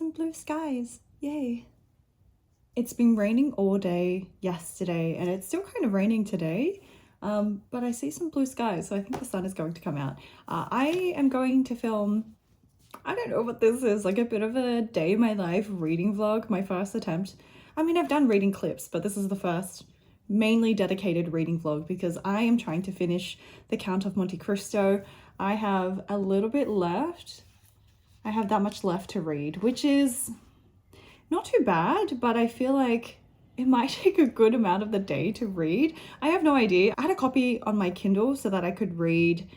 some blue skies. Yay. It's been raining all day yesterday and it's still kind of raining today. But I see some blue skies, so I think the sun is going to come out. I am going to film, I don't know what this is, like a bit of a day in my life reading vlog, my first attempt. I mean, I've done reading clips, but this is the first mainly dedicated reading vlog because I am trying to finish the Count of Monte Cristo. I have a little bit left. I have that much left to read, which is not too bad, but I feel like it might take a good amount of the day to read. I have no idea. I had a copy on my Kindle so that I could read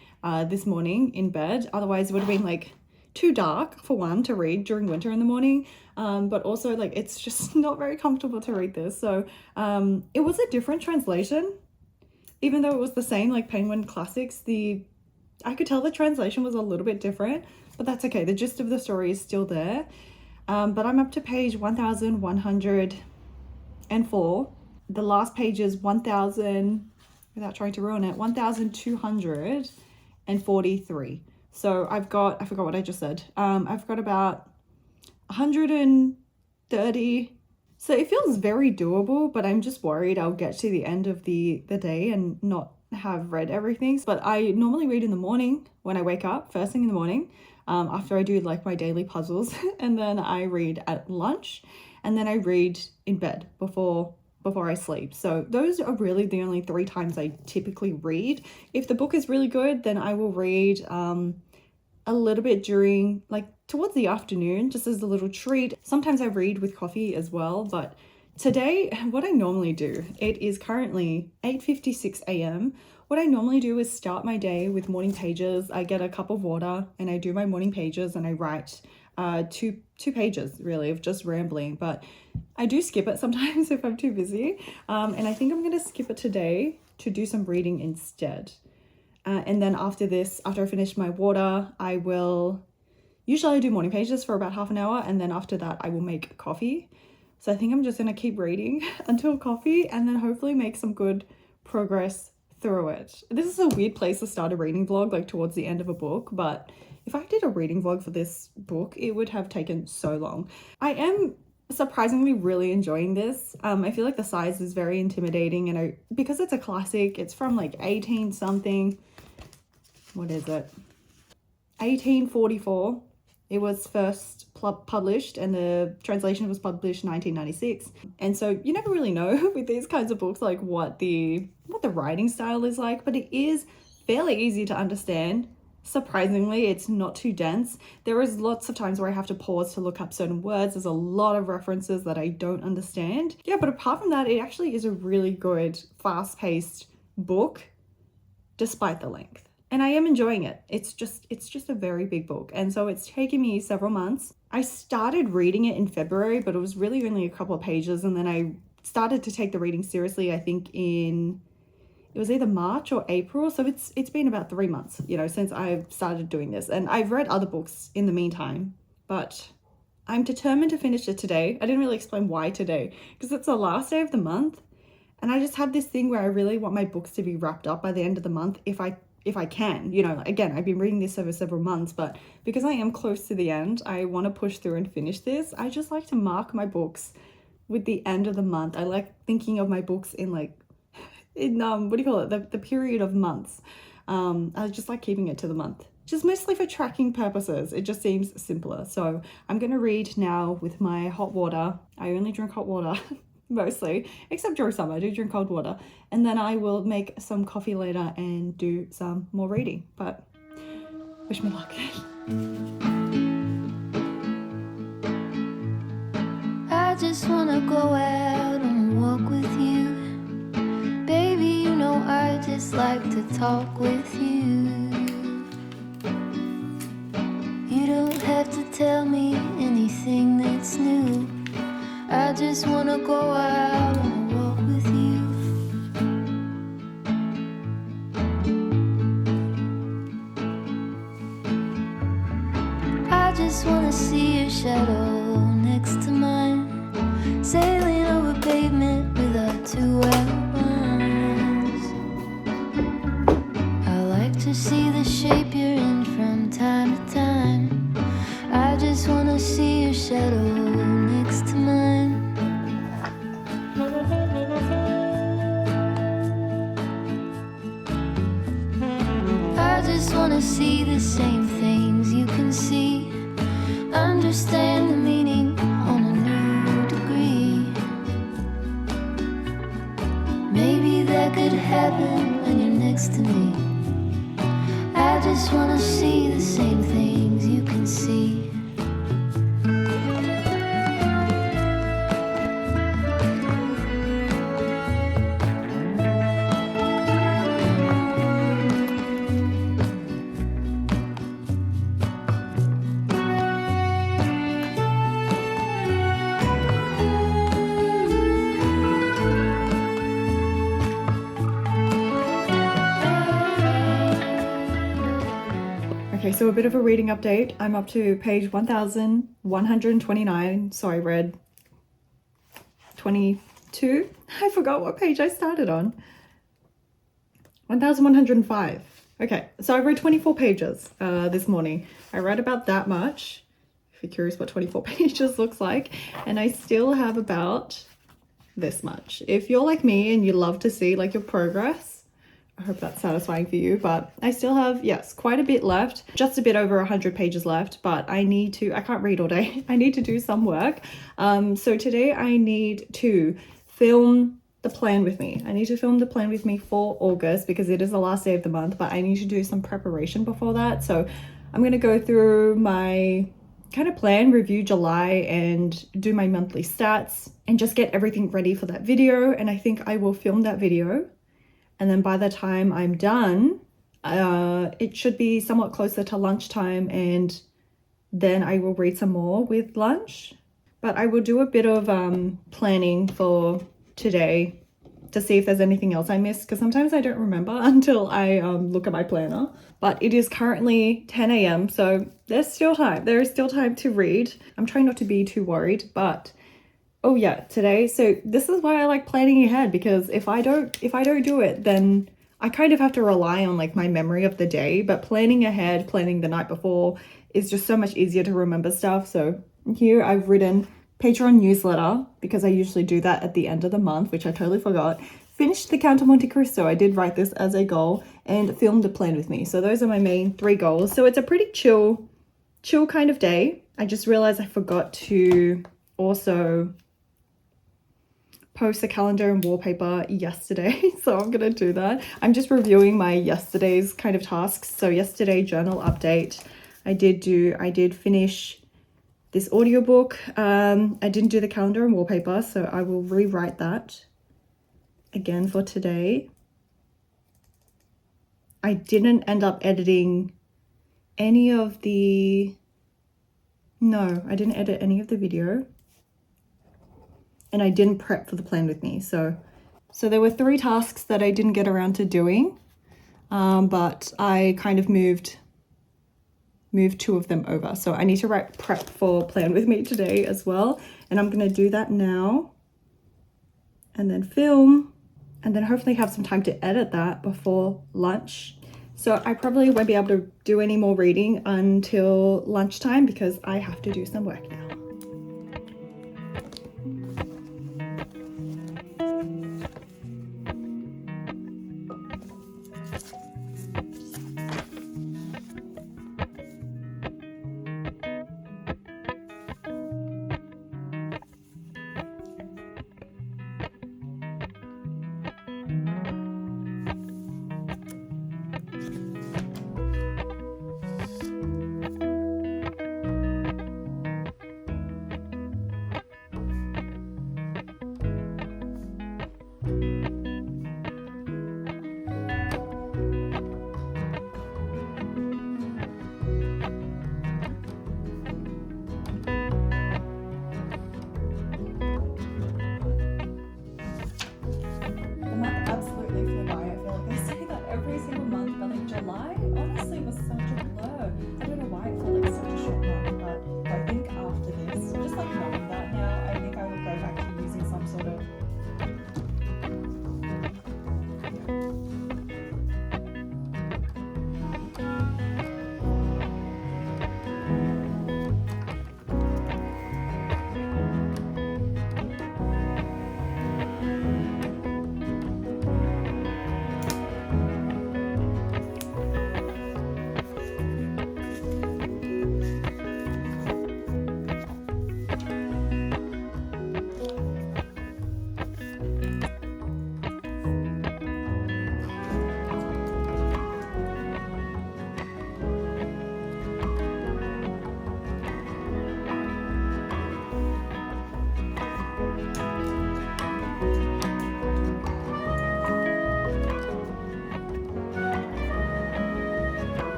this morning in bed. Otherwise, it would have been like too dark for one to read during winter in the morning. But also like it's just not very comfortable to read this. So it was a different translation, even though it was the same like Penguin Classics. I could tell the translation was a little bit different, but that's okay. The gist of the story is still there. But I'm up to page 1104. The last page is 1000, without trying to ruin it, 1243. So I forgot what I just said. I've got about 130. So it feels very doable, but I'm just worried I'll get to the end of the day and not have read everything. But I normally read in the morning when I wake up, first thing in the morning, after I do like my daily puzzles, and then I read at lunch, and then I read in bed before I sleep. So those are really the only 3 times I typically read. If the book is really good, then I will read a little bit during like towards the afternoon, just as a little treat. Sometimes I read with coffee as well, but today what I normally do, it is currently 8:56 a.m. What I normally do is start my day with morning pages. I get a cup of water and I do my morning pages and I write two pages really of just rambling, but I do skip it sometimes if I'm too busy. And I think I'm going to skip it today to do some reading instead. And then after this, after I finish my water, usually I do morning pages for about half an hour, and then after that I will make coffee. So I think I'm just going to keep reading until coffee and then hopefully make some good progress through it. This is a weird place to start a reading vlog, like towards the end of a book, but if I did a reading vlog for this book, it would have taken so long. I am surprisingly really enjoying this. I feel like the size is very intimidating, and because it's a classic, it's from like 18 something. What is it? 1844. It was first published, and the translation was published 1996. And so you never really know with these kinds of books like what the writing style is like, but it is fairly easy to understand. Surprisingly, it's not too dense. There is lots of times where I have to pause to look up certain words. There's a lot of references that I don't understand. Yeah, but apart from that, it actually is a really good, fast-paced book, despite the length. And I am enjoying it. It's just a very big book. And so it's taken me several months. I started reading it in February, but it was really only a couple of pages. And then I started to take the reading seriously, I think it was either March or April. So it's been about 3 months, since I've started doing this. And I've read other books in the meantime, but I'm determined to finish it today. I didn't really explain why today, because it's the last day of the month. And I just have this thing where I really want my books to be wrapped up by the end of the month if I can. Again, I've been reading this over several months, but because I am close to the end, I want to push through and finish this. I just like to mark my books with the end of the month. I like thinking of my books in what do you call it? The period of months. I just like keeping it to the month, just mostly for tracking purposes. It just seems simpler. So I'm going to read now with my hot water. I only drink hot water mostly, except during summer I do drink cold water, and then I will make some coffee later and do some more reading. But wish me luck. I just wanna go out on a walk with you, baby, I just like to talk with you. You don't have to tell me anything that's new. I just wanna go out on a walk with you. I just wanna see your shadow next to mine, sailing over pavement with our 2 outlines. I like to see the shape you're in from time to time. I just wanna see your shadow next to mine. I just wanna see the same things you can see, understand the meaning on a new degree. Maybe that could happen when you're next to me. I just wanna see the same things you can see. Okay, so a bit of a reading update. I'm up to page 1129, so I read 22. I forgot what page I started on. 1105. Okay, so I read 24 pages this morning. I read about that much, if you're curious what 24 pages looks like, and I still have about this much. If you're like me and you love to see like your progress, I hope that's satisfying for you, but I still have, yes, quite a bit left, just a bit over 100 pages left, but I can't read all day. I need to do some work. So today I need to film the plan with me. I need to film the plan with me for August because it is the last day of the month, but I need to do some preparation before that. So I'm going to go through my kind of plan, review July and do my monthly stats and just get everything ready for that video. And I think I will film that video. And then by the time I'm done, it should be somewhat closer to lunchtime, and then I will read some more with lunch. But I will do a bit of planning for today to see if there's anything else I missed, because sometimes I don't remember until I look at my planner. But it is currently 10 a.m. so there's still time. There is still time to read. I'm trying not to be too worried, but oh yeah, today. So this is why I like planning ahead, because if I don't do it, then I kind of have to rely on like my memory of the day. But planning ahead, planning the night before is just so much easier to remember stuff. So here I've written Patreon newsletter, because I usually do that at the end of the month, which I totally forgot. Finished the Count of Monte Cristo. I did write this as a goal, and filmed a plan with me. So those are my main 3 goals. So it's a pretty chill kind of day. I just realized I forgot to also post a calendar and wallpaper yesterday, so I'm gonna do that. I'm just reviewing my yesterday's kind of tasks. So yesterday, journal update. I did finish this audiobook. I didn't do the calendar and wallpaper, so I will rewrite that again for today. I didn't end up editing any of the, no, I didn't edit any of the video. And I didn't prep for the plan with me. So there were 3 tasks that I didn't get around to doing, but I kind of moved 2 of them over. So I need to write prep for plan with me today as well. And I'm gonna do that now and then film, and then hopefully have some time to edit that before lunch. So I probably won't be able to do any more reading until lunchtime because I have to do some work now.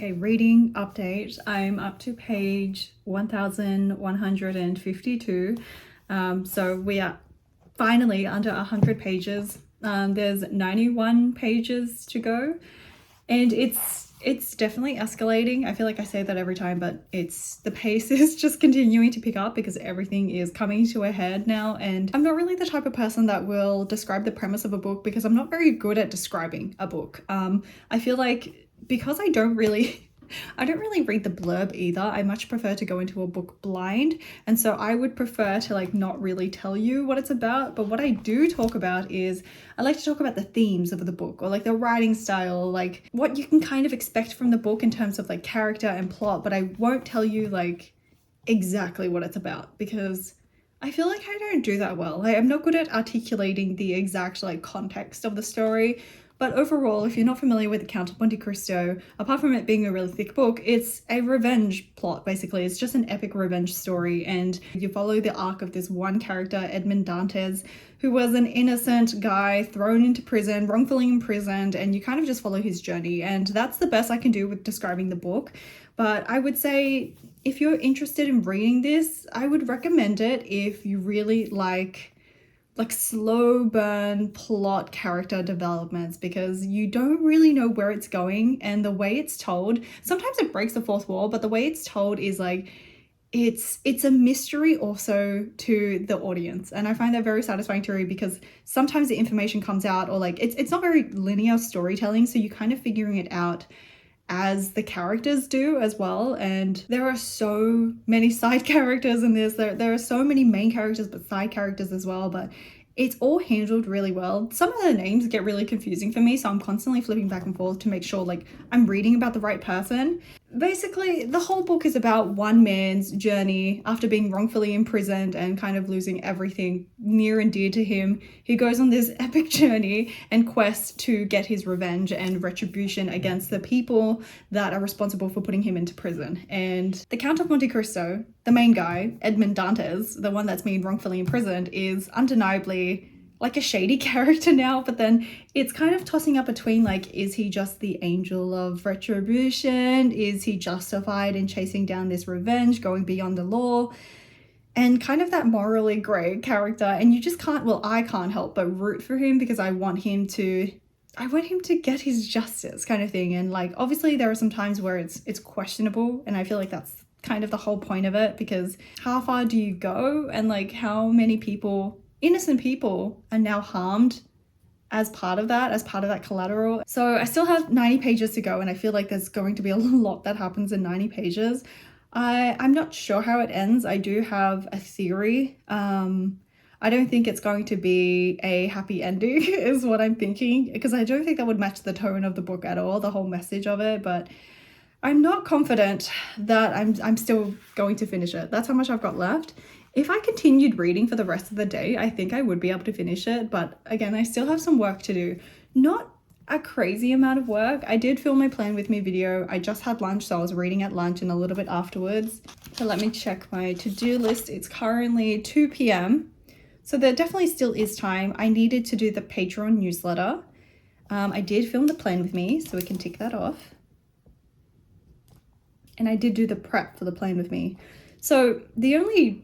Okay, reading update. I'm up to page 1152. So we are finally under 100 pages. There's 91 pages to go, and it's definitely escalating. I feel like I say that every time, but the pace is just continuing to pick up because everything is coming to a head now. And I'm not really the type of person that will describe the premise of a book because I'm not very good at describing a book. I feel like because I don't really read the blurb either. I much prefer to go into a book blind, and so I would prefer to like not really tell you what it's about. But what I do talk about is I like to talk about the themes of the book, or like the writing style, like what you can kind of expect from the book in terms of like character and plot, but I won't tell you like exactly what it's about because I feel like I don't do that well. I'm not good at articulating the exact like context of the story. But overall, if you're not familiar with the Count of Monte Cristo, apart from it being a really thick book, it's a revenge plot, basically. It's just an epic revenge story, and you follow the arc of this one character, Edmond Dantes, who was an innocent guy thrown into prison, wrongfully imprisoned, and you kind of just follow his journey. And that's the best I can do with describing the book. But I would say if you're interested in reading this, I would recommend it if you really like slow burn plot character developments, because you don't really know where it's going, and the way it's told, sometimes it breaks the fourth wall, but the way it's told is like it's a mystery also to the audience, and I find that very satisfying to read because sometimes the information comes out, or like it's not very linear storytelling, so you're kind of figuring it out as the characters do as well. And there are so many side characters in this. There are so many main characters but side characters as well, but it's all handled really well. Some of the names get really confusing for me, so I'm constantly flipping back and forth to make sure like I'm reading about the right person. Basically, the whole book is about one man's journey after being wrongfully imprisoned and kind of losing everything near and dear to him. He goes on this epic journey and quest to get his revenge and retribution against the people that are responsible for putting him into prison. And the Count of Monte Cristo, the main guy, Edmond Dantes, the one that's been wrongfully imprisoned, is undeniably like a shady character now, but then it's kind of tossing up between like, is he just the angel of retribution? Is he justified in chasing down this revenge, going beyond the law? And kind of that morally grey character, and you just can't, well, I can't help but root for him because I want him to get his justice kind of thing. And like, obviously there are some times where it's questionable, and I feel like that's kind of the whole point of it, because how far do you go, and like how many people, innocent people, are now harmed as part of that collateral. So I still have 90 pages to go, and I feel like there's going to be a lot that happens in 90 pages. I'm not sure how it ends. I do have a theory. I don't think it's going to be a happy ending is what I'm thinking, because I don't think that would match the tone of the book at all, the whole message of it. But I'm not confident that I'm still going to finish it. That's how much I've got left. If I continued reading for the rest of the day, I think I would be able to finish it. But again, I still have some work to do. Not a crazy amount of work. I did film my plan with me video. I just had lunch, so I was reading at lunch and a little bit afterwards. So let me check my to-do list. It's currently 2 p.m. So there definitely still is time. I needed to do the Patreon newsletter. I did film the plan with me, so we can tick that off. And I did do the prep for the plan with me. So the only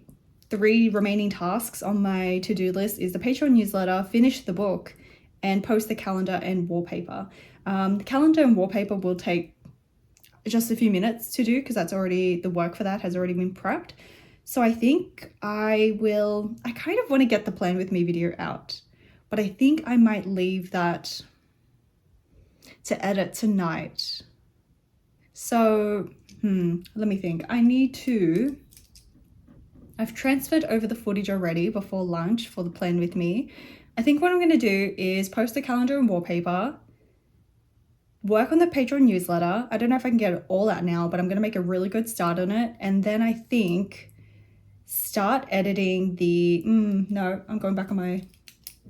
3 remaining tasks on my to-do list is the Patreon newsletter, finish the book, and post the calendar and wallpaper. The calendar and wallpaper will take just a few minutes to do because the work for that has already been prepped. So I think I kind of want to get the plan with me video out, but I think I might leave that to edit tonight. So, let me think. I've transferred over the footage already before lunch for the plan with me. I think what I'm going to do is post the calendar and wallpaper, work on the Patreon newsletter. I don't know if I can get it all out now, but I'm going to make a really good start on it. And then I think start editing no, I'm going back on my...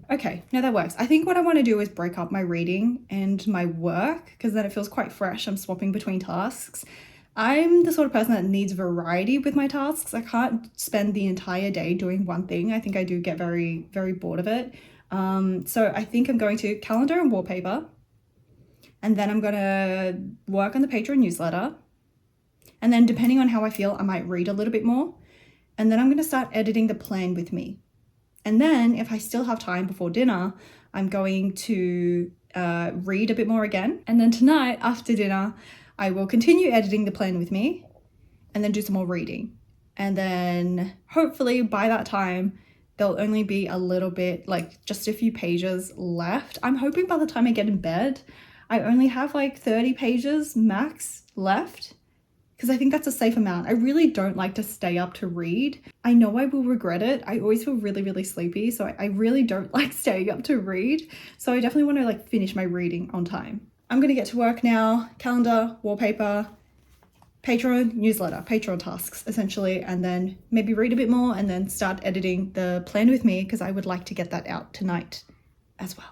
Okay, no, that works. I think what I want to do is break up my reading and my work, because then it feels quite fresh. I'm swapping between tasks. I'm the sort of person that needs variety with my tasks. I can't spend the entire day doing one thing. I think I do get very, very bored of it. So I think I'm going to calendar and wallpaper, and then I'm gonna work on the Patreon newsletter. And then depending on how I feel, I might read a little bit more. And then I'm gonna start editing the plan with me. And then if I still have time before dinner, I'm going to read a bit more again. And then tonight after dinner, I will continue editing the plan with me and then do some more reading. And then hopefully by that time, there'll only be a little bit, like just a few pages left. I'm hoping by the time I get in bed, I only have like 30 pages max left, because I think that's a safe amount. I really don't like to stay up to read. I know I will regret it. I always feel really, really sleepy, so I really don't like staying up to read. So I definitely want to like finish my reading on time. I'm gonna get to work now. Calendar, wallpaper, Patreon newsletter, Patreon tasks essentially, and then maybe read a bit more and then start editing the plan with me, because I would like to get that out tonight as well.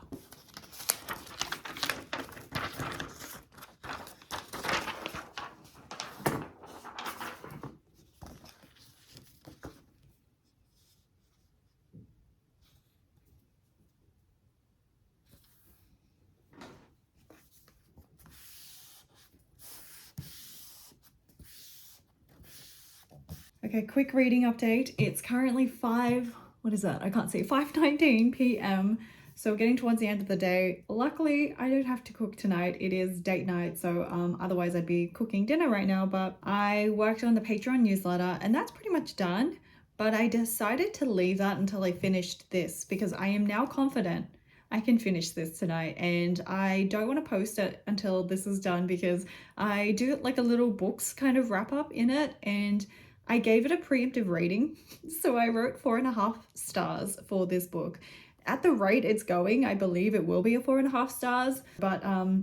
Okay, quick reading update. It's currently 5:19 p.m. So we're getting towards the end of the day. Luckily, I don't have to cook tonight. It is date night, so otherwise I'd be cooking dinner right now, but I worked on the Patreon newsletter and that's pretty much done. But I decided to leave that until I finished this, because I am now confident I can finish this tonight, and I don't want to post it until this is done, because I do like a little books kind of wrap up in it, and I gave it a preemptive rating. So I wrote 4.5 stars for this book. At the rate it's going, I believe it will be a 4.5 stars, but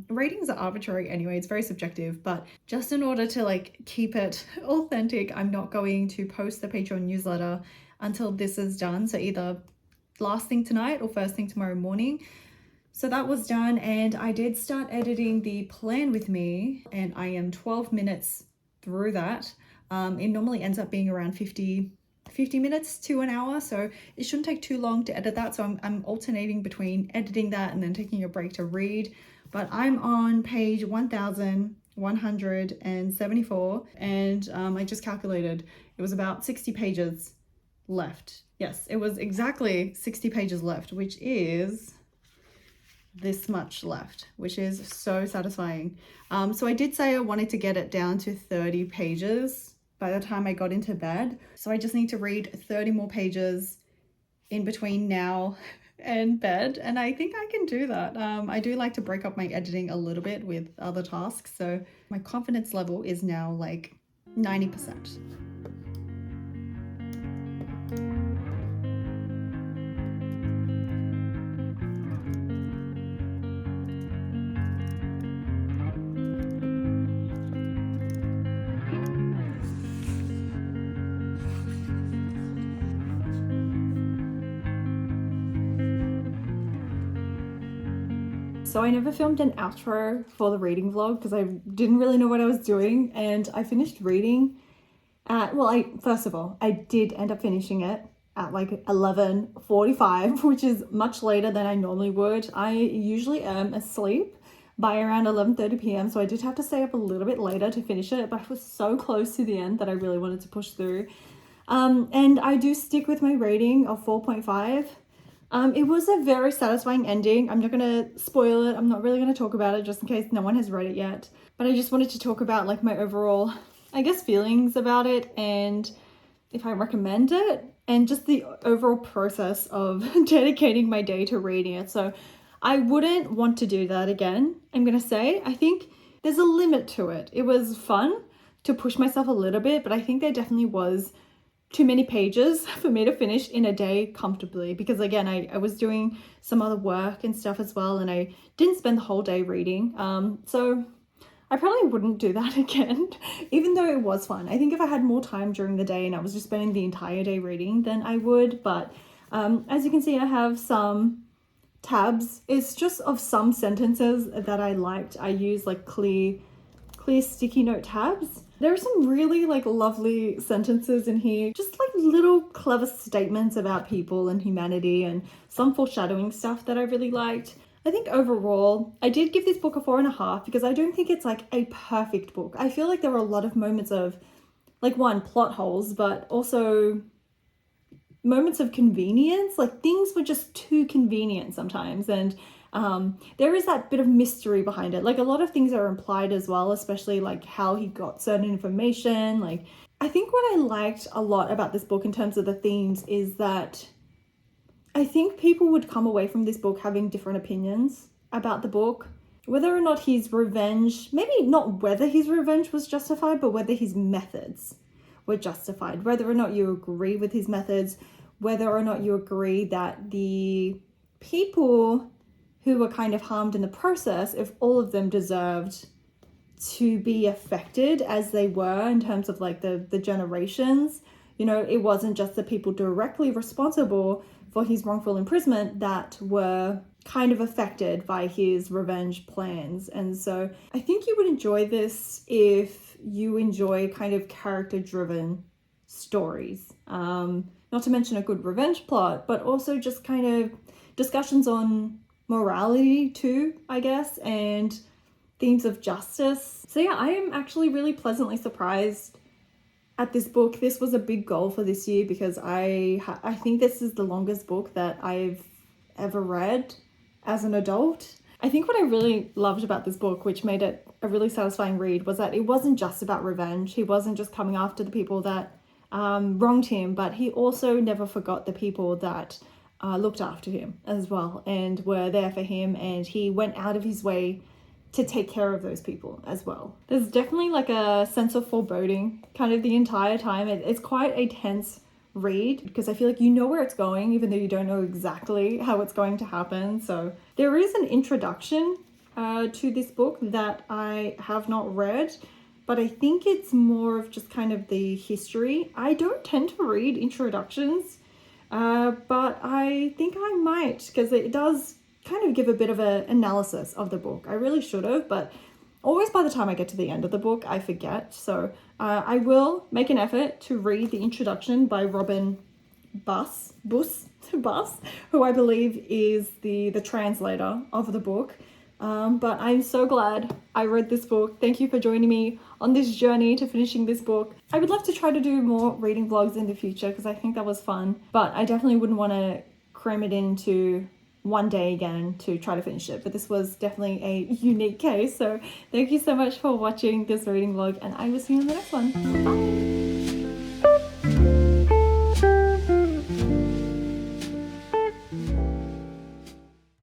ratings are arbitrary anyway, it's very subjective. But just in order to like keep it authentic, I'm not going to post the Patreon newsletter until this is done. So either last thing tonight or first thing tomorrow morning. So that was done, and I did start editing the plan with me, and I am 12 minutes through that. It normally ends up being around 50 minutes to an hour, so it shouldn't take too long to edit that. So I'm alternating between editing that and then taking a break to read. But I'm on page 1174, and I just calculated it was about 60 pages left. Yes, it was exactly 60 pages left, which is this much left, which is so satisfying. So I did say I wanted to get it down to 30 pages by the time I got into bed. So I just need to read 30 more pages in between now and bed, and I think I can do that. I do like to break up my editing a little bit with other tasks, so my confidence level is now like 90%. So I never filmed an outro for the reading vlog because I didn't really know what I was doing, and I finished reading at, first of all, I did end up finishing it at like 11:45, which is much later than I normally would. I usually am asleep by around 11:30 p.m, so I did have to stay up a little bit later to finish it, but I was so close to the end that I really wanted to push through. And I do stick with my rating of 4.5. It was a very satisfying ending. I'm not going to spoil it. I'm not really going to talk about it just in case no one has read it yet. But I just wanted to talk about like my overall, I guess, feelings about it, and if I recommend it, and just the overall process of dedicating my day to reading it. So I wouldn't want to do that again. I'm going to say, I think there's a limit to it. It was fun to push myself a little bit, but I think there definitely was too many pages for me to finish in a day comfortably, because again, I was doing some other work and stuff as well, and I didn't spend the whole day reading. So I probably wouldn't do that again, even though it was fun. I think if I had more time during the day and I was just spending the entire day reading, then I would. But as you can see, I have some tabs. It's just of some sentences that I liked. I use like clear sticky note tabs. There are some really like lovely sentences in here, just like little clever statements about people and humanity, and some foreshadowing stuff that I really liked. I think overall, I did give this book a 4.5 because I don't think it's like a perfect book. I feel like there were a lot of moments of, like, one, plot holes, but also moments of convenience. Like, things were just too convenient sometimes, and there is that bit of mystery behind it. Like, a lot of things are implied as well, especially like how he got certain information. Like, I think what I liked a lot about this book in terms of the themes is that I think people would come away from this book having different opinions about the book. Whether or not his revenge, maybe not whether his revenge was justified, but whether his methods were justified. Whether or not you agree with his methods, whether or not you agree that the people who were kind of harmed in the process, if all of them deserved to be affected as they were in terms of like the generations. You know, it wasn't just the people directly responsible for his wrongful imprisonment that were kind of affected by his revenge plans. And so I think you would enjoy this if you enjoy kind of character-driven stories. Not to mention a good revenge plot, but also just kind of discussions on morality too, I guess, and themes of justice. So yeah, I am actually really pleasantly surprised at this book. This was a big goal for this year because I think this is the longest book that I've ever read as an adult. I think what I really loved about this book, which made it a really satisfying read, was that it wasn't just about revenge. He wasn't just coming after the people that wronged him, but he also never forgot the people that looked after him as well and were there for him, and he went out of his way to take care of those people as well. There's definitely like a sense of foreboding kind of the entire time. It's quite a tense read because I feel like you know where it's going even though you don't know exactly how it's going to happen. So there is an introduction to this book that I have not read, but I think it's more of just kind of the history. I don't tend to read introductions, but I think I might because it does kind of give a bit of an analysis of the book. I really should have, but always by the time I get to the end of the book, I forget. So I will make an effort to read the introduction by Robin Buss, who I believe is the translator of the book. But I'm so glad I read this book. Thank you for joining me on this journey to finishing this book. I would love to try to do more reading vlogs in the future because I think that was fun, but I definitely wouldn't want to cram it into one day again to try to finish it. But this was definitely a unique case. So thank you so much for watching this reading vlog, and I will see you in the next one. Bye!